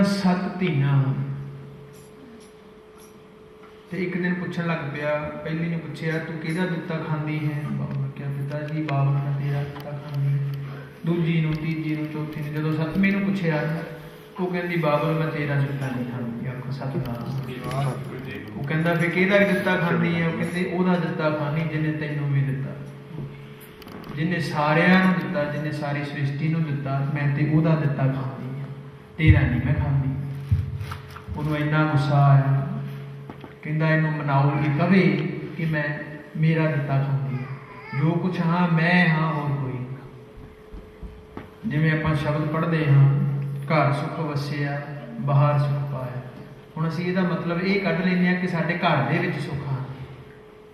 7 ਧੀਆਂ। ਤੇ एक दिन पूछन लग पिया, पहली ने पूछया तू किहदा दिता खांदी है? बाबू ने कहा पिता जी बाबल मैं तेरा दिता खांदी। दूजी नूं, तीजी नूं, चौथी नूं, जदों 7वीं नूं पूछया वो कहंदी बाबल मैं तेरा दिता नहीं खांदी। आखो सतनाम। वो कहंदा फिर किहदा दिता खांदी है? वो कहंदे ओहदा दिता खांदी जिन्हें तैनूं भी दिता, जिन्हें सारियां नूं दिता, जिन्हें सारी सृष्टि नूं दिता, मैं ते ओहदा दिता खांदी है, तेरा नहीं मैं खांदी। उहनूं इन्ना गुस्सा आया, कहता इनू मनाओ कि कवे कि मैं मेरा दिता खांदी है, जो कुछ हाँ मैं हाँ और कोई। जिवें आपां शब्द पढ़ते हाँ घर सुख वसिया बाहर सुख पाया, हुण असीं इहदा मतलब ये कढ लैंदे हां कि साडे घर दे विच सुख हाँ,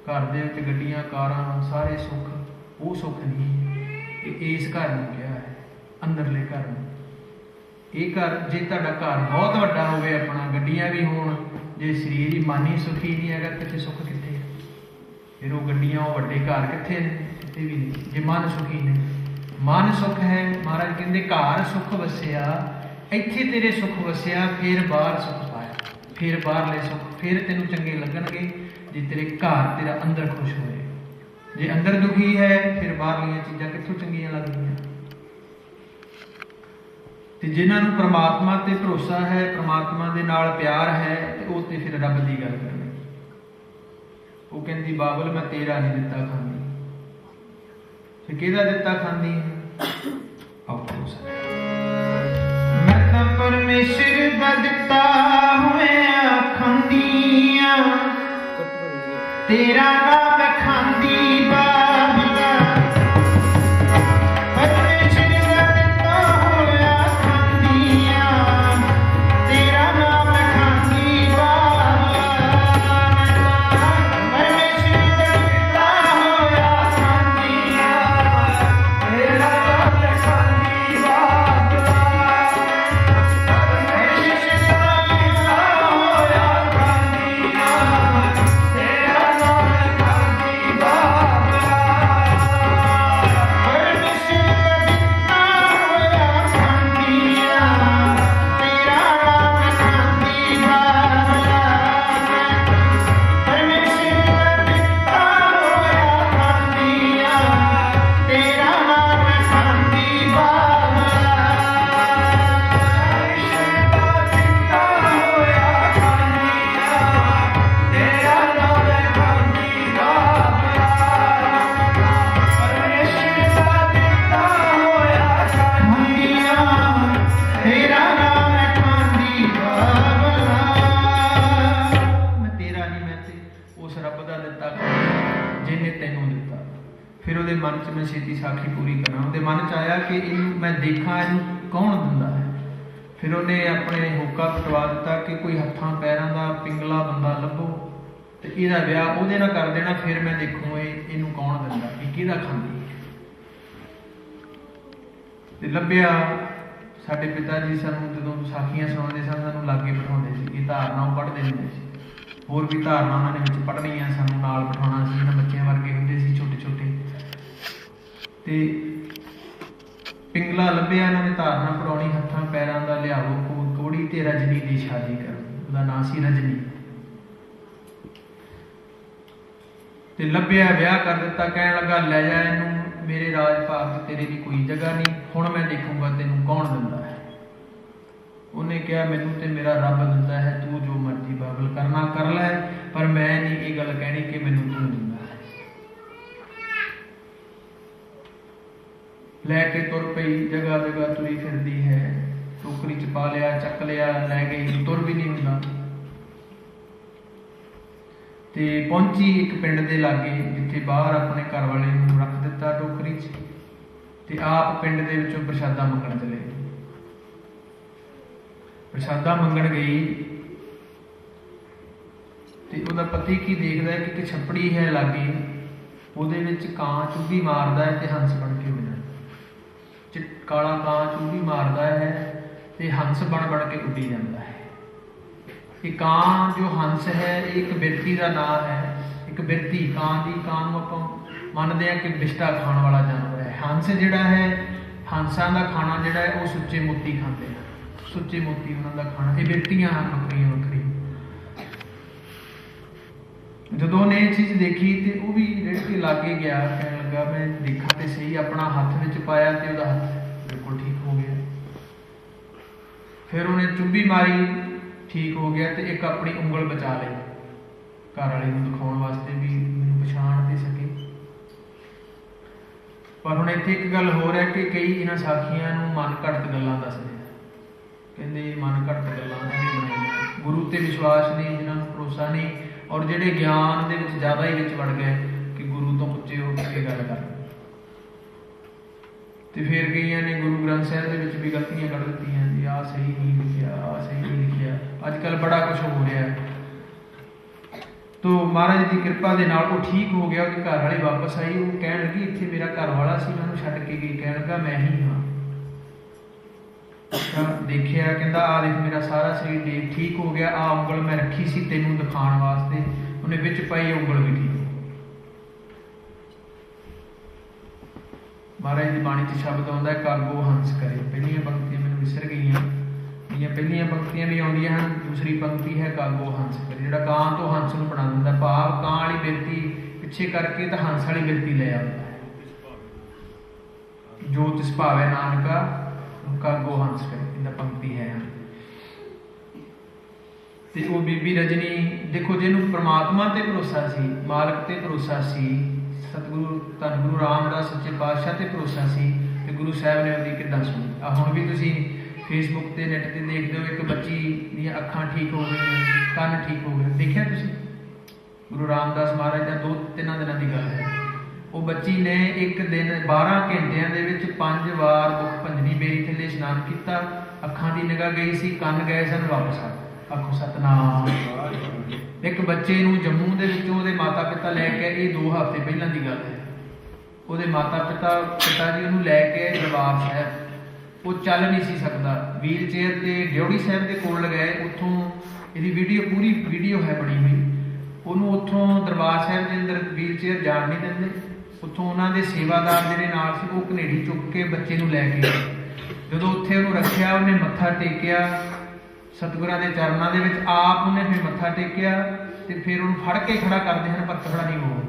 घर दे विच गड्डियां कारां सारे सुख, वो सुख नहीं। इस घर नूं कहा है अंदरले घर नूं। ये घर जे तुहाडा घर बहुत वड्डा होवे, अपना गड्डियां भी होण, जे शरीर ही मन ही सुखी नहीं है कितने सुख कितने है? फिर वो गड्डियां वो वड्डे घर कितने ने? कितने भी नहीं। जे मन सुखी ने, मन सुख है, महाराज कहते घर सुख वसिया, इत्थे तेरे सुख वसिया, फिर बाहर सुख पाया, फिर बाहरले सुख फिर तेनों चंगे लगणगे जे तेरे घर तेरा अंदर खुश होए। जे अंदर दुखी है फिर बाहरलियां चीज़ां कित्थों चंगियां लगदियां। ते जिन्हां नूं परमात्मा ते भरोसा है, परमात्मा दे नाल प्यार है, ते ओह ते फिर रब दी गल करनी। वो कहंदी बाबल मैं तेरा नहीं दिता खांदी, फिर किहदा दिता खांदी है? मैं तां परमेश्वर दा दिता होया खांदी आ, तेरा नाम खांदी बाबला। फिर वो मन च मैं छेती साखी पूरी करा, वो मन च आया कि इन मैं देखा इन कौन दिंदा है। फिर उन्हें अपने होका पटवा दिता कि कोई हत्थां पैरां दा पिंगला बंदा लभो तो इहदा विआह उहदे नाल कर देना, फिर मैं देखूँ इनू कौन दिंदा, कि किहदा खांदी है। ते लभ्या साडे पिता जी सानूं जदों साखियां सुणाउंदे सन, सानूं लागे बिठाउंदे सी, कि धारना पढ़दे हुंदे सी, होर भी धारना उन्होंने विच पढ़नियां, सानूं नाल बिठाउणा सी, इन्हां बच्चिआं वर्गे हुंदे सी छोटे छोटे। ते पिंगला लभ्या, इन्होंने धारना पढ़ाउणी, हत्थां पैरां दा लियाओ कोड़ी ते रजनी दी शादी करनी, उहदा नाम सी रजनी। ते लभ्या विआह कर दिता, कहण लगा लै जा इनू, मेरे राज भाग च तेरे दी कोई जगह नहीं, हुण मैं देखूंगा तैनूं कौन दिंदा है। उन्हें कहा मैनू तो मेरा रब दिंदा है, तू जो मर्जी बाबल करना कर लै, पर मैं नहीं ये गल कहनी कि मैनू तू दिंदा है। लैके तुर पई, जगह जगह तुरी फिरदी है, टोकरी च पा लिया, चक लिया, लै गई, तुर भी नहीं हुंदा। ते पहुंची एक पिंड दे लागे, जिथे बाहर अपने घर वाले नूं रख दिता टोकरी च, ते आप पिंड दे विचों प्रशादा मंगण चले। प्रशादा मंगण गई ते उहदा पति की देखदा है कि छपड़ी है लागे, उहदे विच कां चुभी मारदा है ते हंस बन के उड़दा, काला कां चुभी मारदा है ते हंस बन बन के उड़ी जाता है। ये कां जो हंस है एक बिरती का नाम है, एक बिरती कां दी, कां नूं आपां मनदे हैं कि बिष्टा खाण वाला जानवर है। हंस जिहड़ा है, हंसां दा खाना जिहड़ा है वो सुच्चे मोती खांदे हैं, ਸੁੱਚੇ ਮੋਤੀ ਉਹਨਾਂ ਦਾ ਖਾਣਾ, ਇਹ ਬਿਰਤੀਆਂ ਹਨ ਵੱਖਰੀਆਂ ਵੱਖਰੀਆਂ। ਜਦੋਂ ਉਹਨੇ ਇਹ ਚੀਜ਼ ਦੇਖੀ ਤੇ ਉਹ ਵੀ ਰੇੜ ਕੇ ਲਾਗੇ ਗਿਆ, ਕਹਿਣ ਲੱਗਾ ਮੈਂ ਦੇਖਾਂ ਤੇ ਸਹੀ, ਆਪਣਾ ਹੱਥ ਵਿੱਚ ਪਾਇਆ ਤੇ ਉਹਦਾ ਹੱਥ ਬਿਲਕੁਲ ਠੀਕ ਹੋ ਗਿਆ। ਫਿਰ ਉਹਨੇ ਚੁੱਭੀ ਮਾਰੀ, ਠੀਕ ਹੋ ਗਿਆ, ਤੇ ਇੱਕ ਆਪਣੀ ਉਂਗਲ ਬਚਾ ਲਈ ਘਰ ਵਾਲੇ ਨੂੰ ਦਿਖਾਉਣ ਵਾਸਤੇ ਵੀ ਮੈਨੂੰ ਪਛਾਣ ਦੇ ਸਕੇ। ਪਰ ਹੁਣ ਇੱਥੇ ਇੱਕ ਗੱਲ ਹੋਰ ਹੈ ਕਿ ਕਈ ਇਹਨਾਂ ਸਾਖੀਆਂ ਨੂੰ ਮਨ ਘੜਤ ਗੱਲਾਂ ਦੱਸਦੇ ਆ, ਕਹਿੰਦੇ ਮਨ ਘੜਤ ਗੱਲਾਂ ਐਵੇਂ ਬਣਾਈਆਂ, ਗੁਰੂ ਤੇ ਵਿਸ਼ਵਾਸ ਨਹੀਂ, ਜਿਹਨਾਂ ਨੂੰ ਭਰੋਸਾ ਨਹੀਂ, ਔਰ ਜਿਹੜੇ ਗਿਆਨ ਦੇ ਵਿੱਚ ਜ਼ਿਆਦਾ ਹੀ ਵਿੱਚ ਵੜ ਗਏ ਕਿ ਗੁਰੂ ਤੋਂ ਉੱਚੇ ਹੋ ਕੇ ਗੱਲ ਕਰ। ਤੇ ਫਿਰ ਕਈਆਂ ਨੇ ਗੁਰੂ ਗ੍ਰੰਥ ਸਾਹਿਬ ਦੇ ਵਿੱਚ ਵੀ ਗਲਤੀਆਂ ਕੱਢ ਦਿੱਤੀਆਂ ਜੀ, ਆਹ ਸਹੀ ਨਹੀਂ ਲਿਖਿਆ, ਆਹ ਸਹੀ ਨਹੀਂ ਲਿਖਿਆ। ਅੱਜ ਕੱਲ੍ਹ ਬੜਾ ਕੁਛ ਹੋ ਰਿਹਾ। ਤੋ ਮਹਾਰਾਜ ਦੀ ਕਿਰਪਾ ਦੇ ਨਾਲ ਉਹ ਠੀਕ ਹੋ ਗਿਆ, ਉਹਦੀ ਘਰ ਵਾਲੀ ਵਾਪਸ ਆਈ, ਉਹ ਕਹਿਣ ਲੱਗੀ ਇੱਥੇ ਮੇਰਾ ਘਰ ਵਾਲਾ ਸੀ, ਮੈਨੂੰ ਛੱਡ ਕੇ ਗਈ। ਕਹਿਣ ਲੱਗਾ ਮੈਂ ਹੀ ਹਾਂ। ਦੇਖਿਆ, ਕਹਿੰਦਾ ਆਹ ਦੇਖ ਮੇਰਾ ਸਾਰਾ ਸਰੀਰ ਠੀਕ ਹੋ ਗਿਆ, ਆਹ ਉਂਗਲ ਮੈਂ ਰੱਖੀ ਸੀ ਤੈਨੂੰ ਦਿਖਾਉਣ ਵਾਸਤੇ, ਉਹਨੇ ਵਿੱਚ ਪਾਈ ਉਂਗਲ ਵੀ ਠੀਕ। ਮਹਾਰਾਜ ਦੀ ਬਾਣੀ 'ਚ ਸ਼ਬਦ ਆਉਂਦਾ ਕਾਗੋ ਹੰਸ ਕਰੇ। ਪਹਿਲੀਆਂ ਪੰਕਤੀਆਂ ਮੈਨੂੰ ਵਿਸਰ ਗਈਆਂ, ਮੇਰੀਆਂ ਪਹਿਲੀਆਂ ਪੰਕਤੀਆਂ ਵੀ ਆਉਂਦੀਆਂ ਹਨ। ਦੂਸਰੀ ਪੰਕਤੀ ਹੈ ਕਾਗੋ ਹੰਸ ਕਰੇ, ਜਿਹੜਾ ਕਾਂ ਤੋਂ ਹੰਸ ਨੂੰ ਬਣਾ ਦਿੰਦਾ, ਭਾਵ ਕਾਂ ਵਾਲੀ ਬਿਰਤੀ ਪਿੱਛੇ ਕਰਕੇ ਤਾਂ ਹੰਸ ਵਾਲੀ ਬਿਰਤੀ ਲੈ ਆਉਂਦਾ ਹੈ। ਜੋ ਤਿਸ ਭਾਵੇ ਨਾਨਕਾ ਕਾਗੋ ਹੰਸ ਕਰੇ, ਇਹਦਾ ਪੰਕਤੀ ਹੈ। ਤੇ ਉਹ ਬੀਬੀ ਰਜਨੀ ਦੇਖੋ, ਜਿਹਨੂੰ ਪ੍ਰਮਾਤਮਾ ਤੇ ਭਰੋਸਾ ਸੀ, ਮਾਲਕ ਤੇ ਭਰੋਸਾ ਸੀ, ਸਤਿਗੁਰੂ ਧੰਨ ਗੁਰੂ ਰਾਮਦਾਸ ਸੱਚੇ ਪਾਤਸ਼ਾਹ ਤੇ ਭਰੋਸਾ ਸੀ, ਤੇ ਗੁਰੂ ਸਾਹਿਬ ਨੇ ਉਹਦੀ ਕਿੱਦਾਂ ਸੁਣੀ। ਆ ਹੁਣ ਵੀ ਤੁਸੀਂ ਫੇਸਬੁੱਕ ਤੇ ਨੈਟ ਤੇ ਦੇਖਦੇ ਹੋ, ਇੱਕ ਬੱਚੀ ਦੀਆਂ ਅੱਖਾਂ ਠੀਕ ਹੋ ਗਈਆਂ, ਕੰਨ ਠੀਕ ਹੋ ਗਏ, ਦੇਖਿਆ ਤੁਸੀਂ? ਗੁਰੂ ਰਾਮਦਾਸ ਮਹਾਰਾਜ ਦਾ 2-3 ਦਿਨਾਂ ਦੀ ਗੱਲ ਹੈ। ਉਹ ਬੱਚੀ ਨੇ ਇੱਕ ਦਿਨ 12 ਘੰਟਿਆਂ ਦੇ ਵਿੱਚ 5 ਵਾਰ ਦੁੱਖ ਭੰਜਨੀ ਬੇਰੀ ਥੱਲੇ ਇਸ਼ਨਾਨ ਕੀਤਾ, ਅੱਖਾਂ ਦੀ ਨਿਗਾਹ ਗਈ ਸੀ, ਕੰਨ ਗਏ ਸਨ, ਵਾਪਸ ਆ। ਆਖੋ ਸਤਨਾਮ। ਇੱਕ ਬੱਚੇ ਨੂੰ ਜੰਮੂ ਦੇ ਵਿੱਚੋਂ ਉਹਦੇ ਮਾਤਾ ਪਿਤਾ ਲੈ ਕੇ, ਇਹ 2 ਹਫ਼ਤੇ ਪਹਿਲਾਂ ਦੀ ਗੱਲ ਹੈ, ਉਹਦੇ ਮਾਤਾ ਪਿਤਾ ਜੀ ਉਹਨੂੰ ਲੈ ਕੇ ਦਰਬਾਰ ਸਾਹਿਬ। ਉਹ ਚੱਲ ਨਹੀਂ ਸੀ ਸਕਦਾ, ਵੀਲ ਚੇਅਰ ਤੇ ਡਿਓੜੀ ਸਾਹਿਬ ਦੇ ਕੋਲ ਗਏ, ਉੱਥੋਂ ਇਹਦੀ ਵੀਡੀਓ ਪੂਰੀ ਵੀਡੀਓ ਹੈ ਬਣੀ ਹੋਈ। ਉਹਨੂੰ ਉੱਥੋਂ ਦਰਬਾਰ ਸਾਹਿਬ ਦੇ ਅੰਦਰ ਵੀਲ ਚੇਅਰ ਜਾਣ ਨਹੀਂ ਦਿੰਦੇ। ਉੱਥੋਂ ਉਹਨਾਂ ਦੇ ਸੇਵਾਦਾਰ ਜਿਹੜੇ ਨਾਲ ਸੀ, ਉਹ ਘਨੇੜੀ ਚੁੱਕ ਕੇ ਬੱਚੇ ਨੂੰ ਲੈ ਕੇ ਗਏ। ਜਦੋਂ ਉੱਥੇ ਉਹਨੂੰ ਰੱਖਿਆ, ਉਹਨੇ ਮੱਥਾ ਟੇਕਿਆ ਸਤਿਗੁਰਾਂ ਦੇ ਚਰਨਾਂ ਦੇ ਵਿੱਚ, ਆਪ ਉਹਨੇ ਫਿਰ ਮੱਥਾ ਟੇਕਿਆ, ਤੇ ਫਿਰ ਉਹਨੂੰ ਫੜ ਕੇ ਖੜਾ ਕਰਦੇ ਹਨ, ਪਰ ਖੜਾ ਨਹੀਂ ਹੋ।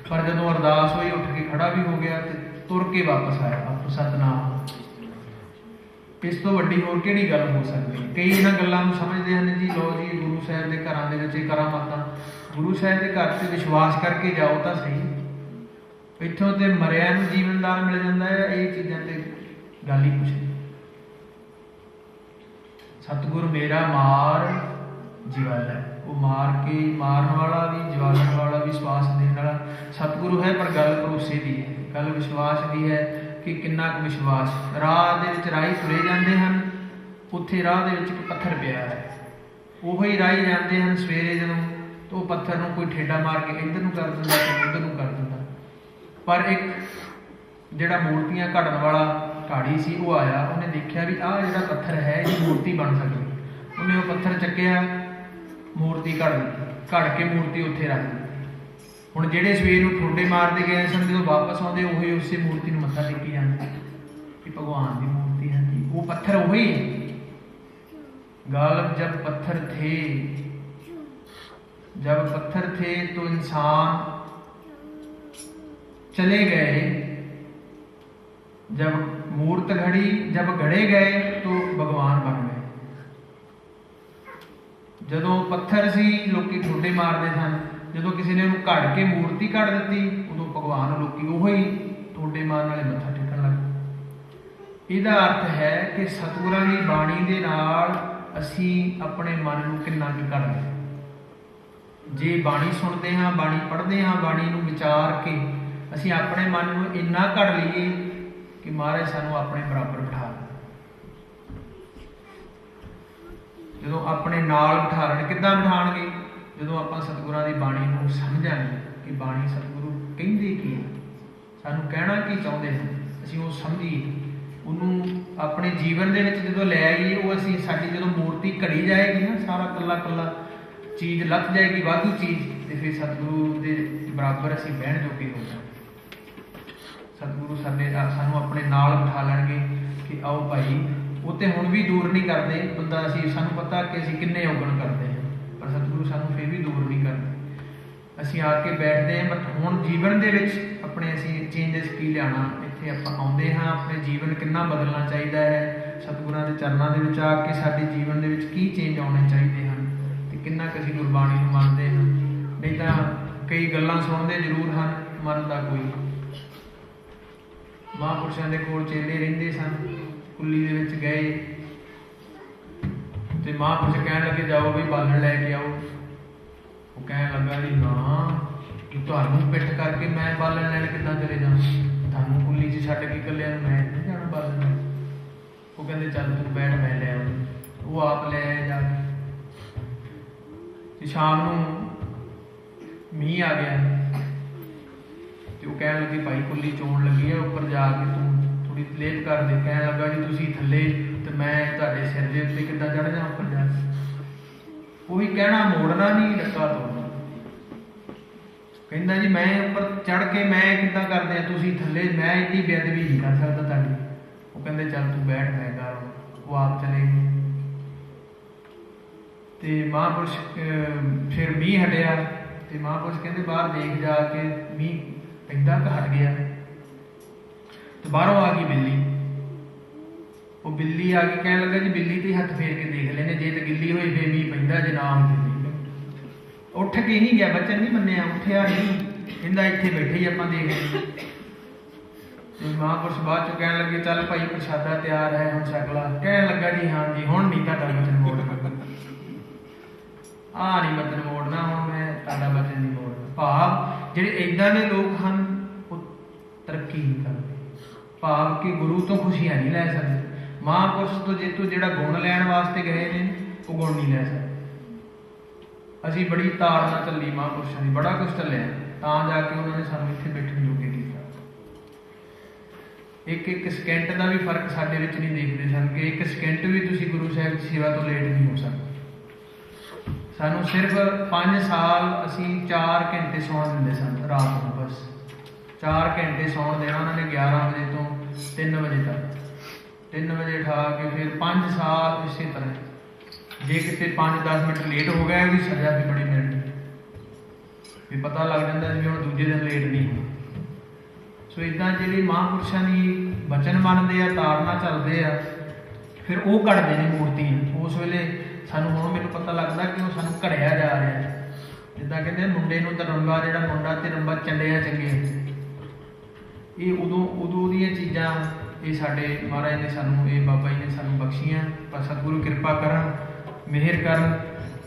ਪਰ ਜਦੋਂ ਅਰਦਾਸ ਹੋਈ, ਉੱਠ ਕੇ ਖੜਾ ਵੀ ਹੋ ਗਿਆ ਤੇ ਤੁਰ ਕੇ ਵਾਪਸ ਆਇਆ। ਆਪ ਸਤਨਾਮ। ਇਸ ਤੋਂ ਵੱਡੀ ਹੋਰ ਕਿਹੜੀ ਗੱਲ ਹੋ ਸਕਦੀ? ਕਈ ਇਹਨਾਂ ਗੱਲਾਂ ਨੂੰ ਸਮਝਦੇ ਹਨ ਜੀ, ਲੋ ਜੀ ਗੁਰੂ ਸਾਹਿਬ ਦੇ ਘਰਾਂ ਦੇ ਵਿੱਚ ਇਹ ਕਰਾਮਾਤਾਂ। ਗੁਰੂ ਸਾਹਿਬ ਦੇ ਘਰ 'ਤੇ ਵਿਸ਼ਵਾਸ ਕਰਕੇ ਜਾਓ ਤਾਂ ਸਹੀ, ਇੱਥੋਂ ਤੇ ਮਰਿਆ ਨੂੰ ਜੀਵਨ ਦਾਨ ਮਿਲ ਜਾਂਦਾ ਹੈ। ਇਹ ਚੀਜ਼ਾਂ ਤੇ ਗੱਲ ਹੀ ਕੁਛ ਨਹੀਂ। ਸਤਿਗੁਰ ਮੇਰਾ ਮਾਰ ਜਵਾਲਾ, ਉਹ ਮਾਰ ਕੇ ਮਾਰਨ ਵਾਲਾ ਵੀ, ਜਵਾਲਣ ਵਾਲਾ ਵੀ, ਸਵਾਸ ਦੇਣ ਵਾਲਾ ਸਤਿਗੁਰੂ ਹੈ। ਪਰ ਗੱਲ ਭਰੋਸੇ ਦੀ ਹੈ, ਗੱਲ ਵਿਸ਼ਵਾਸ ਦੀ ਹੈ ਕਿ ਕਿੰਨਾ ਕੁ ਵਿਸ਼ਵਾਸ। ਰਾਹ ਦੇ ਵਿੱਚ ਰਾਹੀ ਤੁਰੇ ਜਾਂਦੇ ਹਨ, ਉੱਥੇ ਰਾਹ ਦੇ ਵਿੱਚ ਇੱਕ ਪੱਥਰ ਪਿਆ ਹੈ, ਉਹੀ ਰਾਹੀ ਜਾਂਦੇ ਹਨ ਸਵੇਰੇ ਜਦੋਂ, ਤਾਂ ਉਹ ਪੱਥਰ ਨੂੰ ਕੋਈ ਠੇਡਾ ਮਾਰ ਕੇ ਇੱਧਰ ਨੂੰ ਕਰ ਦਿੰਦਾ, ਕੋਈ ਉੱਧਰ ਨੂੰ ਕਰ ਦਿੰਦਾ। ਪਰ ਇੱਕ ਜਿਹੜਾ ਮੂਰਤੀਆਂ ਘੜਨ ਵਾਲਾ ਢਾੜੀ ਸੀ, ਉਹ ਆਇਆ, ਉਹਨੇ ਦੇਖਿਆ ਵੀ ਆਹ ਜਿਹੜਾ ਪੱਥਰ ਹੈ ਇਹ ਮੂਰਤੀ ਬਣ ਸਕਦੀ। ਉਹਨੇ ਉਹ ਪੱਥਰ ਚੱਕਿਆ, ਮੂਰਤੀ ਘੜ ਦਿੱਤੀ, ਘੜ ਕੇ ਮੂਰਤੀ ਉੱਥੇ ਰੱਖ ਦਿੱਤੀ। ਹੁਣ ਜਿਹੜੇ ਸਵੇਰ ਨੂੰ ਠੋਡੇ ਮਾਰਦੇ ਗਏ ਸਨ, ਜਦੋਂ ਵਾਪਸ ਆਉਂਦੇ ਉਹੀ ਉਸੇ ਮੂਰਤੀ ਨੂੰ ਮੱਥਾ ਟੇਕੀ ਜਾਂਦੇ ਕਿ ਭਗਵਾਨ ਦੀ ਮੂਰਤੀ ਹੈ ਜੀ, ਉਹ ਪੱਥਰ ਉਹੀ ਹੈ। गालब जब पत्थर थे, जब पत्थर थे तो इंसान चले गए, जब मूर्त घड़ी, जब घड़े गए तो भगवान बन गए। ਜਦੋਂ पत्थर सी लोकी ठोडे मारते सन, जो किसी ने घड़ के मूर्ति घड़ दी, उदों भगवान लोकी ਉਹੀ ठोडे मारन वाले मत्था टेकन लग। ਇਹਦਾ अर्थ है कि सतगुरां दी बाणी दे नाल असी अपने मन नूं किन्ना क घड़दे। जे बाणी सुनते हाँ, बाणी पढ़ते हाँ, बाणी नूं विचार के असी अपने मन नूं इन्ना घड़ लईए कि महाराज सानूं अपने बराबर बिठा दे। जो अपने नाल बिठा लेण, किद्दां बिठाणगे? जो आपां सतगुरां दी बाणी नूं समझांगे कि बाणी सतगुरु कहिंदे की है, सानूं कहना की चाहुंदे हैं, असीं वो समझीए, उन्होंने अपने जीवन के जो लै आईए, वो असीं साडी जो मूर्ति घड़ी जाएगी ना, सारा कला कला चीज़ लथ जाएगी, वाधू चीज़, तो फिर सतगुरु के बराबर असीं बहण जोगे हो जाएंगे। सतगुरु सानू अपने नाल बिठा लैणगे कि आओ भाई वो तो हुण भी दूर नहीं करते बंदा, असी सानू पता कि असी किन्ने औगण करते हैं, पर सतगुरु सानू फिर भी दूर नहीं करते। असी आके बैठते हैं, बट हुण जीवन दे विच अपने असी चेंजेस की लियाना, इत्थे आपां आउंदे हाँ, अपने जीवन किन्ना बदलना चाहिए है, सतगुरां दे चरनां दे विच आके साडे जीवन दे विच की चेंज आउणे चाहिए हैं, ते किन्ना क असी गुरबाणी नूं मनदे हां। नहीं तां कई गल्लां सुणदे जरूर हैं, मनदा कोई। महापुरुषों के कोल चेले रहिंदे सन, कुल्ली दे विच गए ते महापुरुष कहण लगे जाओ भी बालन लैके आओ। वो कहण लगा जी ना, तुहानूं पिठ करके मैं बालन लैण किद्दां चले जावां, तुहानूं कुल्ली च छड्ड के कल्लिआं नूं मैं नहीं जाना बालन लैण। वो कहंदे चल तूं बैठ मैं लै आऊं। वो आप लै आए जाके। शाम नूं मींह आ गया तो वो कहण लगे भाई कुल्ली चोण लगी है, उपर जाके तू थोड़ी लेप कर दे। कहण लगा जी तुसीं थल्ले ते मैं तुहाडे सिर दे उत्ते किद्दां चढ़ जावां उपर जाके। वो भी कहना मोड़ना नहीं, डक्का तोड़ना। कहंदा जी मैं उपर चढ़ के मैं किद्दां कर दियां, तुसीं थल्ले, मैं इन्नी बेअदबी नहीं कर सकदा तुहाडी। वो कहंदे चल तू बैठ मैं कर। वो आप चले गए ते महापुरुष फिर मींह हटिया ते महापुरुष कहंदे बाहर देख जाके मींह पैंदा कि हट गया। तो बाहरों आ गई बिल्ली। वो बिल्ली आ के कहने लगा जी बिल्ली तो हथ फेर के देख लेने, जे तो गिल्ली होई फिर मींह पैंदा, जे ना होई फिर मींह पैंदा। उठ के नहीं गया, बचन नहीं मन्निया, उठिया नहीं, कहंदा इत्थे बैठे ही आपां देख लईए। तो महापुरुष बाद चों कहण लगे चल भाई प्रसादा तैयार है हुण छक ला। कहण लगा जी हाँ जी हुण नहीं तुहाडा बचन मोड़ना, नहीं बचन मोड़ना, हुण मैं तुहाडा बचन नहीं मोड़ना। भाव जिहड़े इदां दे लोग हैं वो तरक्की नहीं करते, भाव कि गुरु तो खुशियां नहीं लै सकते। महापुरुष तो जे तू जिहड़ा गुण लैण वास्ते गए ने वो गुण नहीं लै सकते। असीं बड़ी ताड़ना चली महापुरुषों की, बड़ा कुछ चलिया तां जाके उन्होंने सानूं इत्थे बैठण योग्य कीता। एक एक सैकेंड का भी फर्क साडे विच नहीं देखते सन कि एक सैकेंड भी तुसीं गुरु साहिब की सेवा तो लेट नहीं हो सकते। सानूं सिर्फ 5 साल असीं 4 घंटे सौण दिंदे सन रात को, बस 4 घंटे सौण देना उन्होंने 11 बजे तो 3 बजे तक। 3 बजे उठा के फिर 5 साल इसी तरह। जे किते 5-10 मिनट लेट हो गया उसकी सज़ा भी बड़ी मिलनी, भी पता लग जाता भी हम दूजे दिन लेट नहीं हो। सो इदा जी महापुरुषों की बचन मनते हैं, तारना चलते हैं, फिर वो घड़ते हैं मूर्तियां। उस वेले सानू हुण मैनूं पता लगता कि वो सानू घड़िया जा रहा है। जिद्दां कहते मुंडे नूं तां रंबा जिहड़ा मुंडा ते रंबा चंडिया चंगे, ये उदों दीयां चीज़ां ये साडे महाराज ने सानू, ये बाबा जी ने सानू बख्शियां। पर सतगुरु कृपा करन, मेहर करन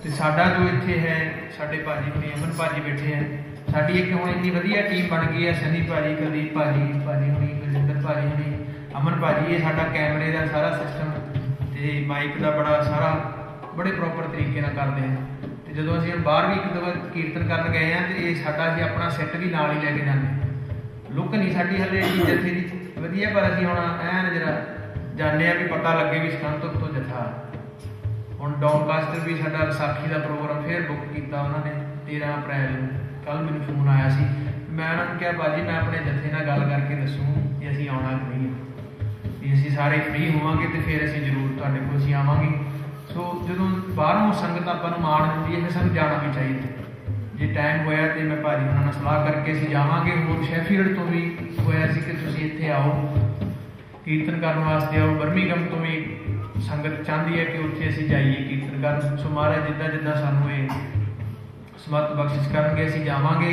ते साडा जो इत्थे है, साडे भाजी हुणे अमन भाजी बैठे हैं, साडी एक हुण इन्नी वधिया टीम बन गई है। सनी भाजी, कुलदीप भाजी, भाजी हुणी, बलजिंदर भाजी हुणी, अमन भाजी, ये साडा कैमरे का सारा सिस्टम ते माइक का बड़ा सारा बड़े प्रॉपर तरीके नाल करदे हैं। ते जदों असीं बाहर भी एक दो कीर्तन करन गए हैं तो ये साडा असीं अपना सैट भी नाल ही लैके जांदे। लुक नहीं साडी हले जथे दी वधिया, पर असीं हुण ऐन जरा जाने भी पता लगे भी संतुक तो जथा। हुण डॉनकास्टर भी साडा विसाखी का प्रोग्राम फिर बुक किया उन्होंने 13 अप्रैल नूं। कल मैनूं फोन आया सी, मैं उन्होंने कहा भाजी मैं अपने जत्थे नाल गल करके दसूँ कि असीं आउणा कि नहीं है, भी असीं सारे फ्री होवांगे तो फिर असीं जरूर तुहाडे कोल असीं आवांगे। सो जदों बाहरों संगत आपां नूं माण दिंदी है फिर सानूं जाना भी चाहिए। जे टाइम होया तो मैं भाजी उन्होंने सलाह करके असीं जावांगे। होर शैफील्ड तो भी होया सी कि तुसीं इत्थे आओ कीर्तन करन वास्ते आओ। बर्मिंघम तो भी संगत चाहती है कि उत्थे असीं जाइए कीर्तन करन। सो महाराज जिद्दां जिद्दां सानूं ये समर्थ बख्शिश करनगे असीं जावांगे।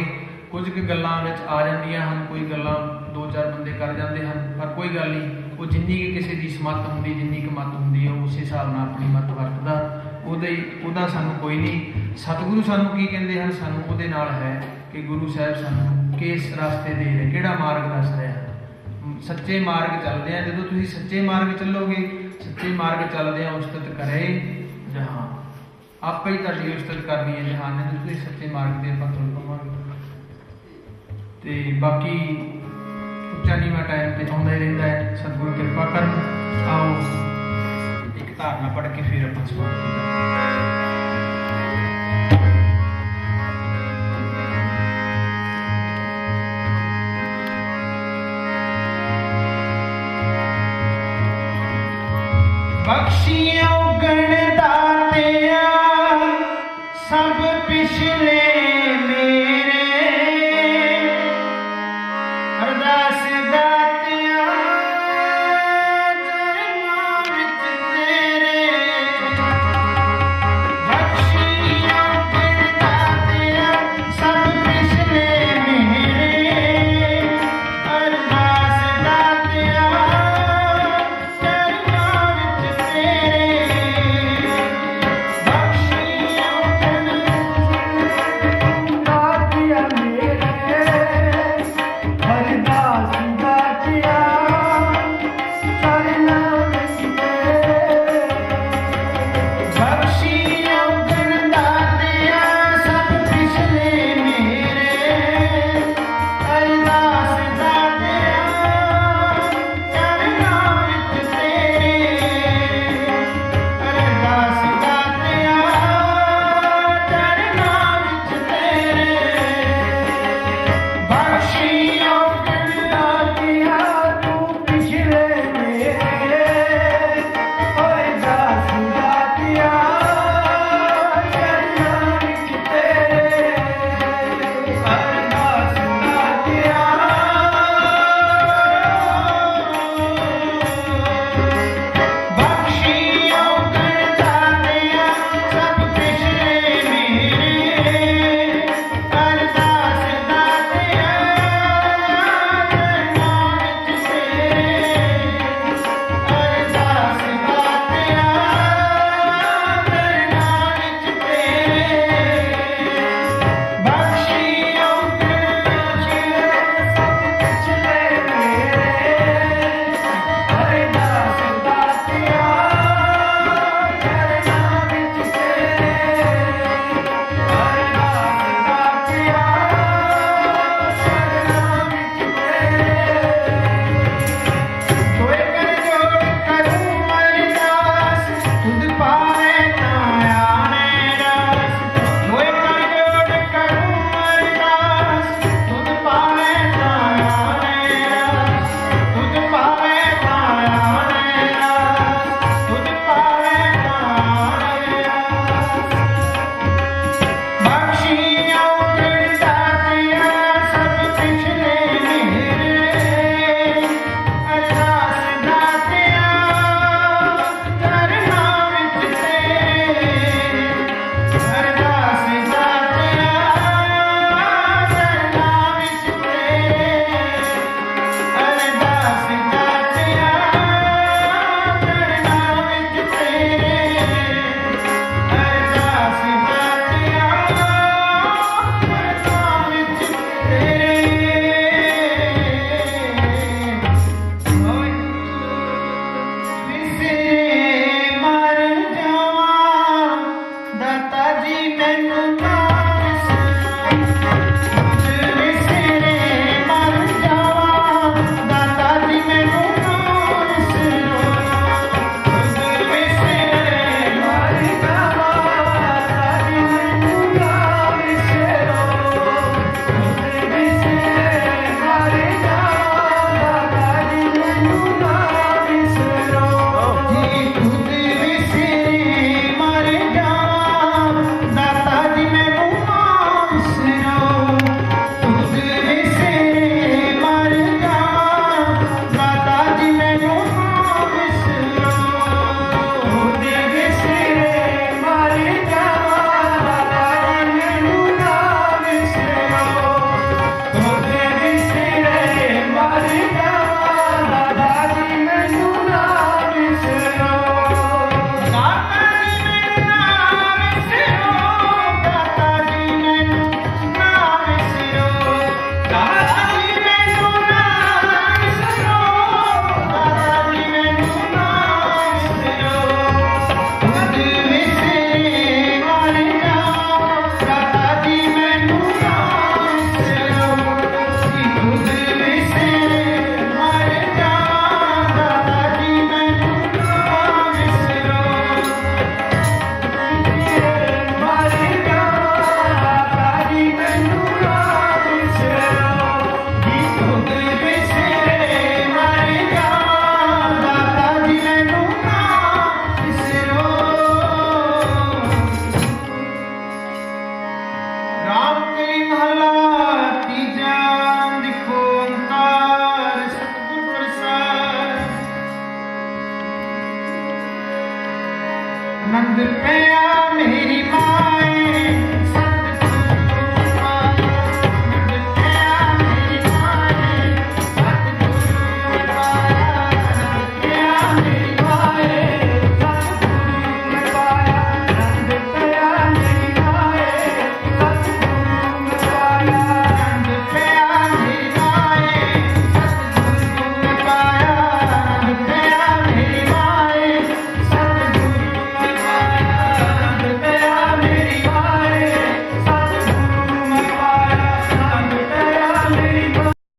कुछ क गल्लां विच आ जांदियां हन, कोई गल्लां 2-4 बंदे कर जाते हैं, पर कोई गल नहीं, वो जिन्नी कि किसी की समत होंदी, जिन्नी क मत होंदी है उस हिसाब नाल अपनी मत वरतदा, ਉਹਦਾ ਸਾਨੂੰ ਕੋਈ नहीं। सतगुरु सानू की कहते हैं, सानू ਉਹਦੇ नाल है कि गुरु साहब सानू किस रास्ते दे रहे, किहड़ा मार्ग दस रहा है। सच्चे मार्ग चलते हैं, जो तुसीं सच्चे मार्ग चलोगे, सच्चे मार्ग चलते हैं उस्तत करे जहां, आप ही तुहाडी उस्तत करनी है जहान ने, तुसीं सच्चे मार्ग ते ਆਪਾਂ ਤੁਰ ਪਵਾਂਗੇ। ते बाकी ਉੱਚਾ ਨੀਵਾਂ टाइम ਤੇ ਆਉਂਦਾ ही रहता है। सतगुरु कृपा करन। आओ एक धारणा पढ़ के फिर अपन समाप्ति करें। ਬਖਸ਼ੀਓ